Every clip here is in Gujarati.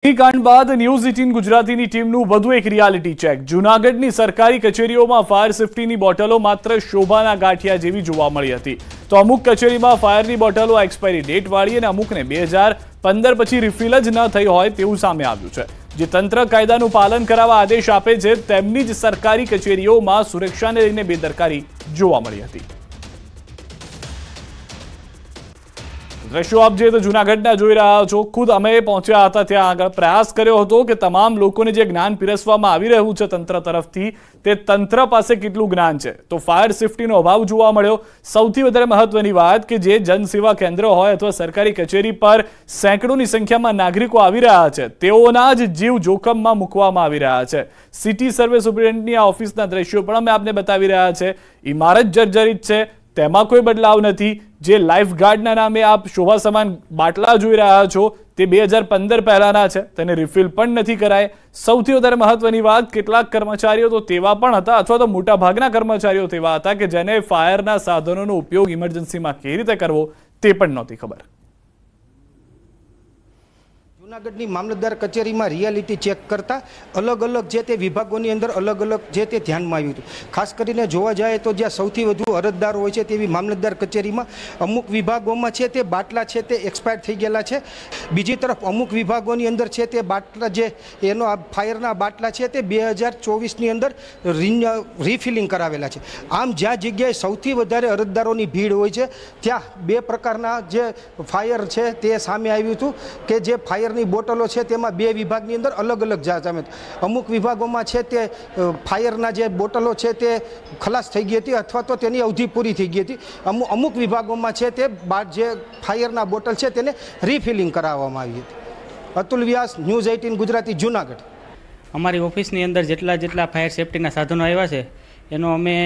કાંડ બાદ ન્યૂઝ 18 ગુજરાતીની ટીમનું વધુ એક રિયાલિટી ચેક। જૂનાગઢની સરકારી કચેરીઓમાં ફાયર સેફટીની બોટલો માત્ર શોભાના ગાંઠિયા જેવી જોવા મળી હતી, તો અમુક કચેરીમાં ફાયરની બોટલો એક્સપાયરી ડેટ વાળી અને અમુકને 2015 પછી રિફિલ જ ન થઈ હોય તેવું સામે આવ્યું છે। જે તંત્ર કાયદાનું પાલન કરાવવા આદેશ આપે છે તેમની જ સરકારી કચેરીઓમાં સુરક્ષાને લઈને બેદરકારી જોવા મળી હતી। દ્રશ્યો આપ જે તો જૂનાગઢના જોઈ રહ્યા છો। ખુદ અમે પહોંચ્યા હતા ત્યાં આગળ, પ્રયાસ કર્યો હતો કે તમામ લોકોને જે જ્ઞાન પીરસવામાં આવી રહ્યું છે તંત્ર તરફથી તે તંત્ર પાસે કેટલું જ્ઞાન છે, તો ફાયર સેફટીનો અભાવ જોવા મળ્યો। સૌથી વધારે મહત્વની વાત કે જે જનસેવા કેન્દ્ર હોય અથવા સરકારી કચેરી પર સેંકડોની સંખ્યામાં નાગરિકો આવી રહ્યા છે, તેઓના જ જીવ જોખમમાં મૂકવામાં આવી રહ્યા છે। સિટી સર્વે સુપ્રિન્ટેન્ડન્ટની આ ઓફિસના દ્રશ્યો પણ અમે આપને બતાવી રહ્યા છે। ઇમારત જર્જરિત છે, તેમાં કોઈ બદલાવ નથી। જે લાઈફ ગાર્ડના નામે આપ શોભા સમાન બાટલા જોઈ રહ્યા છો તે 2015 પહેલાના છે, તેને રિફિલ પણ નથી કરાય। સૌથી વધારે મહત્વની વાત, કેટલાક કર્મચારીઓ તો તેવા પણ હતા અથવા તો મોટા ભાગના કર્મચારીઓ તેવા હતા કે જેને ફાયરના સાધનોનો ઉપયોગ ઇમરજન્સીમાં કેવી રીતે કરવો તે પણ નહોતી ખબર। જૂનાગઢની મામલતદાર કચેરીમાં રિયાલિટી ચેક કરતા અલગ અલગ જે તે વિભાગોની અંદર અલગ અલગ જે તે ધ્યાનમાં આવ્યું હતું। ખાસ કરીને જોવા જાય તો જ્યાં સૌથી વધુ અરજદાર હોય છે તેવી મામલતદાર કચેરીમાં અમુક વિભાગોમાં છે તે બાટલા છે તે એક્સપાયર થઈ ગયેલા છે। બીજી તરફ અમુક વિભાગોની અંદર છે તે બાટલા જે એનો ફાયરના બાટલા છે તે 2024ની અંદર રિફિલિંગ કરાવેલા છે। આમ જ્યાં જગ્યાએ સૌથી વધારે અરજદારોની ભીડ હોય છે ત્યાં બે પ્રકારના જે ફાયર છે તે સામે આવ્યું હતું કે જે ફાયરની બોટલો છે તેમાં બે વિભાગની અંદર અલગ અલગ જાત। અમુક વિભાગોમાં છે તે ફાયરના જે બોટલો છે તે ખલાસ થઈ ગઈ હતી અથવા તો તેની અવધિ પૂરી થઈ ગઈ હતી। અમુક વિભાગોમાં છે તે જે ફાયરના બોટલ છે તેને રિફિલિંગ કરાવવામાં આવી હતી। અતુલ વ્યાસ, ન્યૂઝ 18 ગુજરાતી, જૂનાગઢ। અમારી ઓફિસની અંદર જેટલા ફાયર સેફટીના સાધનો આવ્યા છે એનો અમે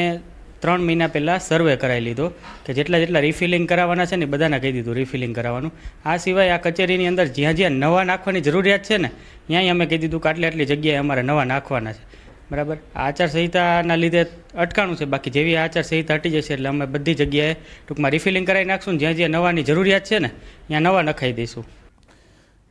3 મહિના પહેલાં સર્વે કરાવી લીધો કે જેટલા રિફિલિંગ કરાવવાના છે ને બધાને કહી દીધું રિફિલિંગ કરાવવાનું। આ સિવાય આ કચેરીની અંદર જ્યાં નવા નાખવાની જરૂરિયાત છે ને ત્યાં અમે કહી દીધું કે આટલી જગ્યાએ અમારે નવા નાખવાના છે, બરાબર। આચારસંહિતાના લીધે અટકાણું છે, બાકી જેવી આચારસંહિતા હટી જશે એટલે અમે બધી જગ્યાએ ટૂંકમાં રિફિલિંગ કરાવી નાખશું, જ્યાં નવાની જરૂરિયાત છે ને ત્યાં નવા નખાઈ દઈશું।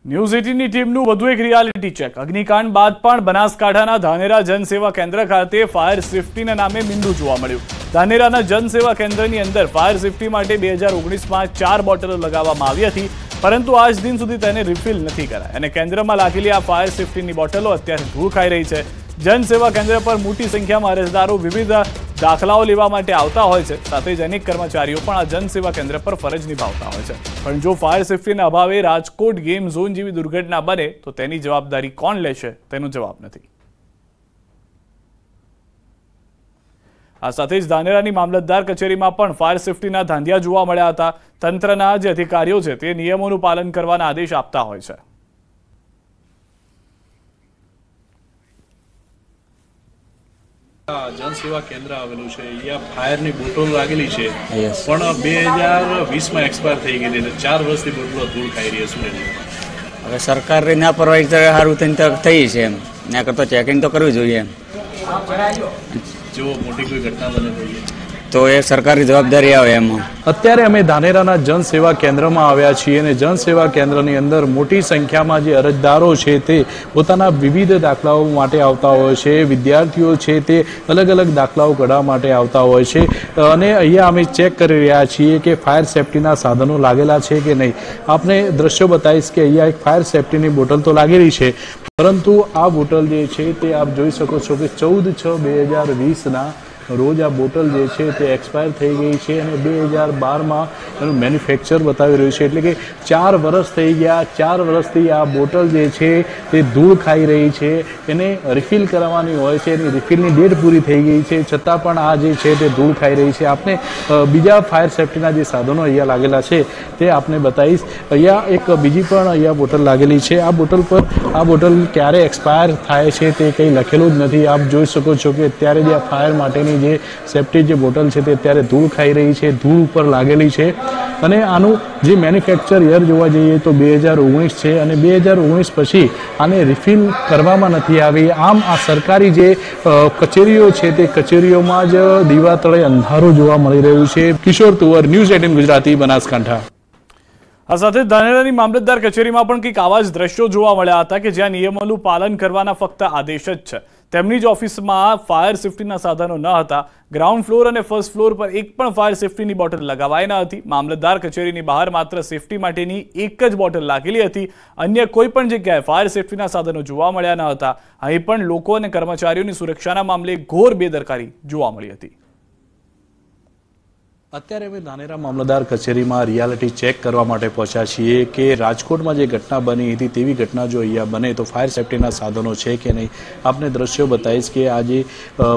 ન્યૂઝ 18ની ટીમનું વધુ એક રિયાલિટી ચેક। અગ્નિકાંડ બાદ પણ બનાસકાંઠાના ધાનેરા જનસેવા કેન્દ્ર ખાતે ફાયર સેફટીના નામે મીંડું જોવા મળ્યું। ધાનેરાના જનસેવા કેન્દ્રની અંદર ફાયર સેફટી માટે 2019માં 4 બોટલો લગાવવામાં આવી હતી, પરંતુ આજ દિન સુધી તેને રિફિલ નથી કરાય અને કેન્દ્રમાં લાગેલી આ ફાયર સેફટીની બોટલો અત્યારે ધૂળ ખાઈ રહી છે। જનસેવા કેન્દ્ર પર મોટી સંખ્યામાં અરજદારો વિવિધ દાખલાઓ લેવા માટે આવતા હોય છે, સાથે જ અનેક કર્મચારીઓ પણ આ જનસેવા કેન્દ્ર પર ફરજ નિભાવતા હોય છે, પણ જો ફાયર સેફટીના અભાવે રાજકોટ ગેમ ઝોન જેવી દુર્ઘટના બને તો તેની જવાબદારી કોણ લેશે તેનો જવાબ નથી। આ સાથે જ ધાનેરાની મામલતદાર કચેરીમાં પણ ફાયર સેફટીના ધાંધિયા જોવા મળ્યા હતા। તંત્રના જે અધિકારીઓ છે તે નિયમોનું પાલન કરવાના આદેશ આપતા હોય છે। જનસેવા કેન્દ્ર આવેલું છે, અહીંયા ફાયરની બોટલો લાગેલી છે પણ 2020માં એક્સપાયર થઈ ગઈ એટલે 4 વર્ષથી બોટલો ધૂળ ખાઈ રહી છે। હવે સરકારની ના પરવાનગી સારું થઈને થઈ છે, એમ ના કરતો ચેકિંગ તો કરવું જોઈએ। જો મોટી કોઈ ઘટના બને તો એ સરકારી જવાબદારી આવે એમાં। અત્યારે અમે ધાનેરાના જનસેવા કેન્દ્રમાં આવ્યા છીએ અને જનસેવા કેન્દ્રની અંદર મોટી સંખ્યામાં જે અરજદારો છે તે પોતાના વિવિધ દાખલાઓ માટે આવતા હોય છે, વિદ્યાર્થીઓ છે તે અલગ અલગ દાખલાઓ કઢાવવા માટે આવતા હોય છે અને અહીંયા અમે ચેક કરી રહ્યા છીએ કે ફાયર સેફટીના સાધનો લાગેલા છે કે નહીં। આપને દ્રશ્યો બતાવીશ કે અહીંયા એક ફાયર સેફટીની બોટલ તો લાગેલી છે, પરંતુ આ બોટલ જે છે તે આપ જોઈ શકો છો કે 14/6/2020ના રોજ આ બોટલ જે છે તે એક્સપાયર થઈ ગઈ છે અને 2012માં એનું મેન્યુફેક્ચર બતાવી રહ્યું છે, એટલે કે 4 વર્ષ થઈ ગયા। 4 વર્ષથી આ બોટલ જે છે તે ધૂળ ખાઈ રહી છે, એને રિફિલ કરાવવાની હોય છે, એની રિફિલની ડેટ પૂરી થઈ ગઈ છે છતાં પણ આ જે છે તે ધૂળ ખાઈ રહી છે। આપને બીજા ફાયર સેફટીના જે સાધનો અહીંયા લાગેલા છે તે આપને બતાવીશ। અહીંયા એક બીજી પણ અહીંયા બોટલ લાગેલી છે। આ બોટલ પર આ બોટલ ક્યારે એક્સપાયર થાય છે તે કંઈ લખેલું જ નથી। આપ જોઈ શકો છો કે અત્યારે જે આ ફાયર માટેની જે સેફટી જે બોટલ છે તે અત્યારે ધૂળ ખાઈ રહી છે, ધૂળ ઉપર લાગેલી છે અને આનું જે મેન્યુફેક્ચર યર જોવા જઈએ તો 2019 છે અને 2019 પછી આને રિફિલ કરવામાં નથી આવી। આમ આ સરકારી જે કચેરીઓ છે તે કચેરીઓમાં જ દીવા તળે અંધારું જોવા મળી રહ્યું છે। કિશોર તુવર, ન્યૂઝ 18 ગુજરાતી, બનાસકાંઠા। આ સાથે ધાનેરાની મામલતદાર કચેરીમાં પણ કંઈક આવા જ દ્રશ્યો જોવા મળ્યા હતા કે જ્યાં નિયમોનું પાલન કરવાના ફક્ત આદેશ જ છે. તેમની જ ઓફિસમાં ફાયર સેફટીના સાધનો ન હતા. ગ્રાઉન્ડ ફ્લોર અને ફર્સ્ટ ફ્લોર પર એક પણ ફાયર સેફટીની બોટલ લગાવાઈ ન હતી. મામલતદાર કચેરીની બહાર માત્ર સેફટી માટેની એક જ બોટલ લાગેલી હતી. અન્ય કોઈ પણ જગ્યાએ ફાયર સેફટીના સાધનો જોવા મળ્યા ન હતા. અહીં પણ લોકો અને કર્મચારીઓની સુરક્ષાના મામલે ઘોર બેદરકારી જોવા મળી હતી. અત્યારે અમે ધાનેરા મામલતદાર કચેરીમાં રિયાલિટી ચેક કરવા માટે પહોંચ્યા છીએ કે રાજકોટમાં જે ઘટના બની હતી તેવી ઘટના જો અહીંયા બને તો ફાયર સેફટીના સાધનો છે કે નહીં. આપને દ્રશ્યો બતાવીશ કે આ જે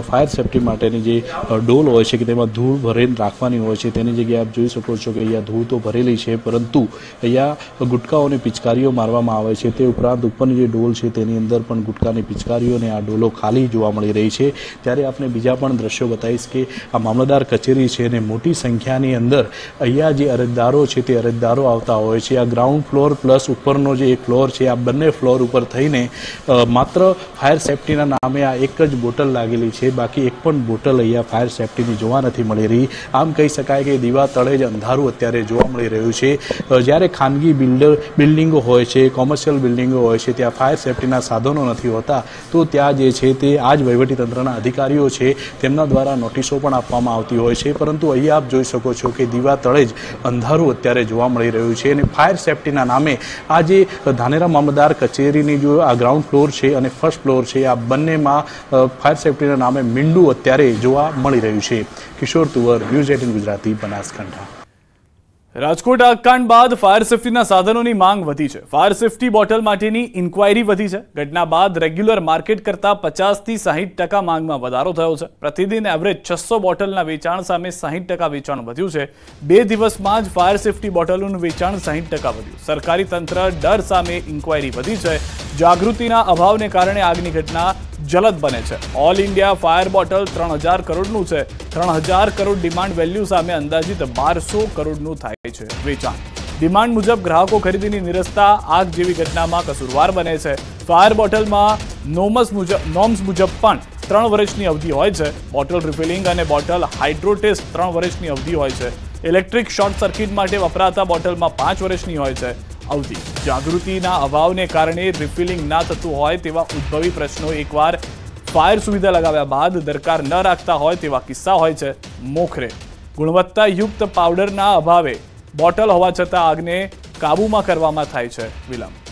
ફાયર સેફટી માટેની જે ડોલ હોય છે કે તેમાં ધૂળ ભરીને રાખવાની હોય છે તેની જગ્યાએ આપ જોઈ શકો છો કે અહીંયા ધૂળ તો ભરેલી છે, પરંતુ અહીંયા ગુટકાઓની પિચકારીઓ મારવામાં આવે છે. તે ઉપરાંત ઉપરની જે ડોલ છે તેની અંદર પણ ગુટકાની પિચકારીઓ અને આ ડોલો ખાલી જોવા મળી રહી છે. ત્યારે આપને બીજા પણ દ્રશ્યો બતાવીશ કે આ મામલતદાર કચેરી છે અને મોટી સંખ્યાની અંદર અહીંયા જે અરજદારો છે તે અરજદારો આવતા હોય છે. આ ગ્રાઉન્ડ ફ્લોર પ્લસ ઉપરનો જે એક ફ્લોર છે, આ બંને ફ્લોર ઉપર થઈને માત્ર ફાયર સેફટીના નામે આ એક જ બોટલ લાગેલી છે. બાકી એક પણ બોટલ અહીંયા ફાયર સેફટીની જોવા નથી મળી રહી. આમ કહી શકાય કે દીવા તળે જ અંધારું અત્યારે જોવા મળી રહ્યું છે. જ્યારે ખાનગી બિલ્ડિંગો હોય છે, કોમર્શિયલ બિલ્ડિંગો હોય છે, ત્યાં ફાયર સેફટીના સાધનો નથી હોતા, તો ત્યાં જે છે તે આ જ વહીવટીતંત્રના અધિકારીઓ છે તેમના દ્વારા નોટિસો પણ આપવામાં આવતી હોય છે. પરંતુ અહીંયા આપ જોઈ શકો છો કે દીવા તળે જ અંધારું અત્યારે જોવા મળી રહ્યું છે. અને ફાયર સેફટીના નામે આ જે ધાનેરા મામલતદાર કચેરીની જો આ ગ્રાઉન્ડ ફ્લોર છે અને ફર્સ્ટ ફ્લોર છે, આ બંનેમાં ફાયર સેફટીના નામે મીંડું અત્યારે જોવા મળી રહ્યું છે. કિશોર તુવર, ન્યૂઝ 18 ગુજરાતી, બનાસકાંઠા. રાજકોટ આગકાંડ બાદ ફાયર સેફટીના સાધનોની માંગ વધી છે. ફાયર સેફટી બોટલ માટેની ઇન્ક્વાયરી વધી છે. ઘટના બાદ રેગ્યુલર માર્કેટ કરતાં 50 થી 60% માંગમાં વધારો થયો છે. પ્રતિદિન એવરેજ 600 બોટલના વેચાણ સામે 60% વેચાણ વધ્યું છે. 2 દિવસમાં જ ફાયર સેફટી બોટલોનું વેચાણ 60% વધ્યું. સરકારી તંત્ર ડર સામે ઇન્ક્વાયરી વધી છે. જાગૃતિના અભાવને કારણે આગની ઘટના જલદ બને છે. ઓલ ઇન્ડિયા ફાયર બોટલ 3000 કરોડનું છે. 3000 કરોડ ડિમાન્ડ વેલ્યુ સામે અંદાજિત 1200 કરોડનું થાય છે વેચાણ. ડિમાન્ડ મુજબ ગ્રાહકો ખરીદીની નિરસતા આગ જેવી ઘટનામાં કસૂરવાર બને છે. ફાયર બોટલમાં નોમ્સ મુજબ પણ 3 વર્ષની અવધિ હોય છે. બોટલ રિફિલિંગ અને બોટલ હાઇડ્રો ટેસ્ટ 3 વર્ષની અવધિ હોય છે. ઇલેક્ટ્રિક શોર્ટ સર્કિટ માટે વપરાતા બોટલમાં 5 વર્ષની હોય છે અવધિ. જાગૃતિના અભાવને કારણે રિફિલિંગ ના થતું હોય તેવા ઉદ્ભવી પ્રશ્નો એકવાર ફાયર સુવિધા લગાવ્યા બાદ દરકાર ન રાખતા હોય તેવા કિસ્સા હોય છે. મોખરે ગુણવત્તાયુક્ત પાવડરના અભાવે બોટલ હોવા છતાં આગને કાબૂમાં કરવામાં થાય છે વિલંબ.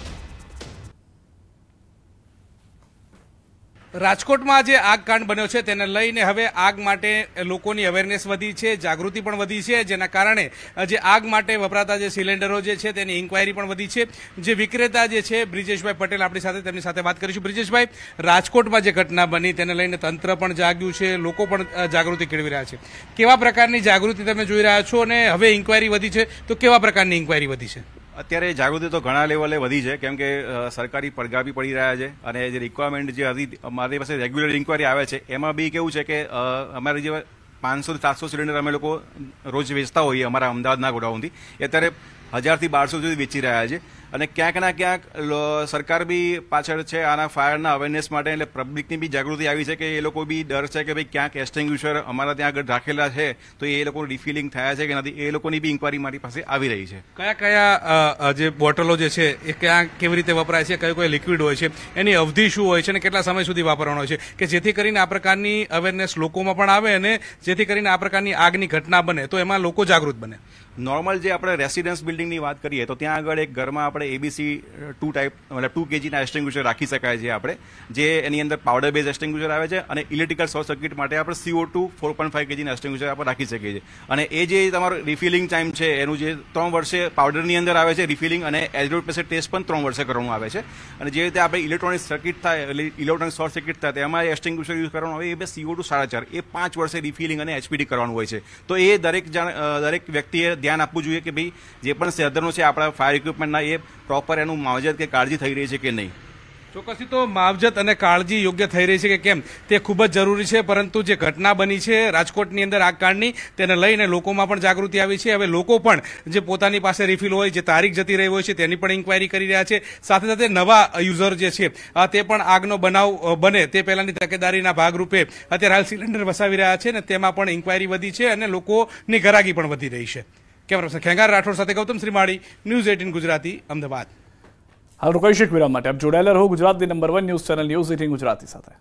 રાજકોટમાં જે આગકાંડ બન્યો છે તેને લઈને હવે આગ માટે લોકોની અવેરનેસ વધી છે, જાગૃતિ પણ વધી છે, જેના કારણે જે આગ માટે વપરાતા જે સિલિન્ડરો જે છે તેની ઇન્ક્વાયરી પણ વધી છે. જે વિક્રેતા જે છે બ્રિજેશભાઈ પટેલ આપણી સાથે, તેમની સાથે વાત કરીશું. બ્રિજેશભાઈ, રાજકોટમાં જે ઘટના બની તેને લઈને તંત્ર પણ જાગ્યું છે, લોકો પણ જાગૃતિ કેળવી રહ્યા છે. કેવા પ્રકારની જાગૃતિ તમે જોઈ રહ્યા છો અને હવે ઇન્ક્વાયરી વધી છે તો કેવા પ્રકારની ઇન્ક્વાયરી વધી છે? અત્યારે જાગૃતિ તો ઘણા લેવલે વધી છે, કેમ કે સરકારી પડઘા બી પડી રહ્યા છે અને જે રિક્વાયરમેન્ટ જે હતી અમારી પાસે રેગ્યુલર ઇન્ક્વાયરી આવે છે એમાં બી કેવું છે કે અમારી જે 500 થી 700 સિલિન્ડર અમે લોકો રોજ વેચતા હોઈએ અમારા અમદાવાદના ગોડાઉનથી, અત્યારે 1000 થી 1200 સુધી વેચી રહ્યા છે. અને ક્યાંક ના ક્યાંક સરકાર બી પાછળ છે આના ફાયરના અવેરનેસ માટે, એટલે પબ્લિકની બી જાગૃતિ આવી છે કે એ લોકો બી ડર છે કે ભાઈ ક્યાંક એક્સટિંગ્યુશર અમારા ત્યાં આગળ રાખેલા છે તો એ લોકોનું રિફિલિંગ થયા છે કે નથી, એ લોકોની બી ઇન્ક્વાયરી મારી પાસે આવી રહી છે. કયા કયા જે બોટલો જે છે એ ક્યાં કેવી રીતે વપરાય છે, કયો કયો લિક્વિડ હોય છે, એની અવધિ શું હોય છે અને કેટલા સમય સુધી વાપરવાનો હોય છે, કે જેથી કરીને આ પ્રકારની અવેરનેસ લોકોમાં પણ આવે અને જેથી કરીને આ પ્રકારની આગની ઘટના બને તો એમાં લોકો જાગૃત બને. નોર્મલ જે આપણે રેસિડેન્સ બિલ્ડિંગની વાત કરીએ તો ત્યાં આગળ એક ઘરમાં આપણે એબીસી 2 ટાઈપ મતલબ 2 kgના એક્સટિંગ્યુશર રાખી શકાય છે આપણે, જે એની અંદર પાવડર બેઝ એક્સટિંગ્યુશર આવે છે અને ઇલેક્ટ્રિકલ શોર્ટ સર્કિટ માટે આપણે CO2 4.5 kgના એક્સટિંગ્યુશર આપણે રાખી શકીએ છીએ. અને એ જે તમારું રિફિલિંગ ટાઈમ છે એનું જે 3 વર્ષે પાવડરની અંદર આવે છે રિફિલિંગ, અને એઝરોડ પેસેટ ટેસ્ટ પણ 3 વર્ષે કરવામાં આવે છે. અને જે રીતે આપણે ઇલેક્ટ્રોનિક સર્કિટ થાય, ઇલેક્ટ્રોનિક શોર્ટ સર્કિટ થાય તેમાં એક્સટિંગ્યુશર યુઝ કરવાનું આવે, એ CO2 4.5 એ 5 વર્ષે રિફિલિંગ અને HPD કરવાનું હોય છે. તો એ દરેક વ્યક્તિએ ધ્યાન આપવું જોઈએ કે ભાઈ જે પણ સાધનો છે આપણા ફાયર ઇક્વિપમેન્ટના એ પ્રોપર એનું માવજત કે કાળજી થઈ રહી છે કે નહીં. ચોક્કસથી તો માવજત અને કાળજી યોગ્ય થઈ રહી છે કે કેમ તે ખૂબ જ જરૂરી છે, પરંતુ જે ઘટના બની છે રાજકોટની અંદર આગકાંડની તેને લઈને લોકોમાં પણ જાગૃતિ આવી છે. હવે લોકો પણ જે પોતાની પાસે રિફિલ હોય, જે તારીખ જતી રહી હોય છે તેની પણ ઇન્ક્વાયરી કરી રહ્યા છે. સાથે સાથે નવા યુઝર જે છે તે પણ આગનો બનાવ બને તે પહેલાની તકેદારીના ભાગરૂપે અત્યારે હાલ સિલિન્ડર વસાવી રહ્યા છે અને તેમાં પણ ઇન્ક્વાયરી વધી છે અને લોકોની ઘરાગી પણ વધી રહી છે. કેમેરા પર્સન ખેંગાર રાઠોડ સાથે ગૌતમ શ્રીમાળી, ન્યૂઝ 18 ગુજરાતી, અમદાવાદ. હાલ રોકાઈશું વિરામ માટે. આપ જોડાયેલા રહો ગુજરાતની number 1 news channel news 18 Gujarati સાથે.